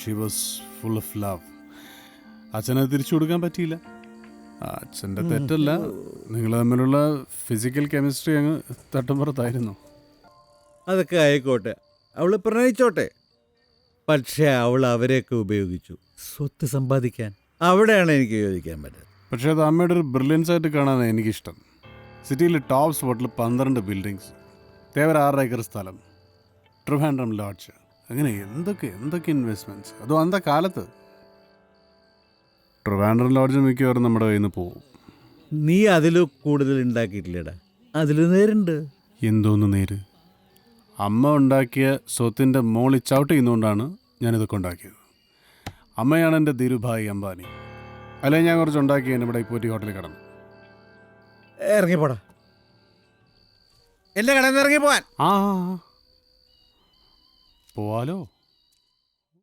Xi was full of love. അച്ഛനത് തിരിച്ചു കൊടുക്കാൻ പറ്റിയില്ല. അച്ഛൻ്റെ തെറ്റല്ല, നിങ്ങൾ തമ്മിലുള്ള ഫിസിക്കൽ കെമിസ്ട്രി അങ്ങ് തട്ടുമ്പുറത്തായിരുന്നു. അതൊക്കെ ആയിക്കോട്ടെ, അവൾ പ്രണയിച്ചോട്ടെ. പക്ഷേ അവൾ അവരെയൊക്കെ ഉപയോഗിച്ചു സ്വത്ത് സമ്പാദിക്കാൻ. അവിടെയാണ് എനിക്ക് യോജിക്കാൻ പറ്റുന്നത്. പക്ഷേ അത് അമ്മയുടെ ഒരു ബ്രില്യൻസ് ആയിട്ട് കാണാനാണ് എനിക്കിഷ്ടം. സിറ്റിയിൽ ടോപ്പ് സ്പോട്ടിൽ 12 ബിൽഡിങ്സ്, തേവര 6 ഏക്കർ സ്ഥലം, ട്രിവാൻഡ്രം ലോഡ്ജ്, അങ്ങനെ എന്തൊക്കെ ഇൻവെസ്റ്റ്മെൻറ്റ്സ്. അതും അന്നത്തെ കാലത്ത്. ട്രിവാൻഡ്രം ലോഡ്ജ് മിക്കവാറും നമ്മുടെ കയ്യിൽ നിന്ന് പോകും. നീ അതിൽ കൂടുതൽ ഉണ്ടാക്കിയിട്ടില്ലടാ, അതിൽ നേരുണ്ട്. എന്തോന്ന് നേര്? അമ്മ ഉണ്ടാക്കിയ സ്വത്തിൻ്റെ മോളിൽ ചവിട്ട് ചെയ്യുന്നതുകൊണ്ടാണ് ഞാനിതൊക്കെ ഉണ്ടാക്കിയത്. അമ്മയാണ് എൻ്റെ ധീരുഭായി അംബാനി. അല്ലെങ്കിൽ ഞാൻ കുറച്ച് ഉണ്ടാക്കി ഇവിടെ പോറ്റി ഹോട്ടലിൽ കിടന്നു. ഇറങ്ങിപ്പോടാ, എൻ്റെ കടയിൽ നിന്ന് ഇറങ്ങി പോവാൻ. പോവാലോ.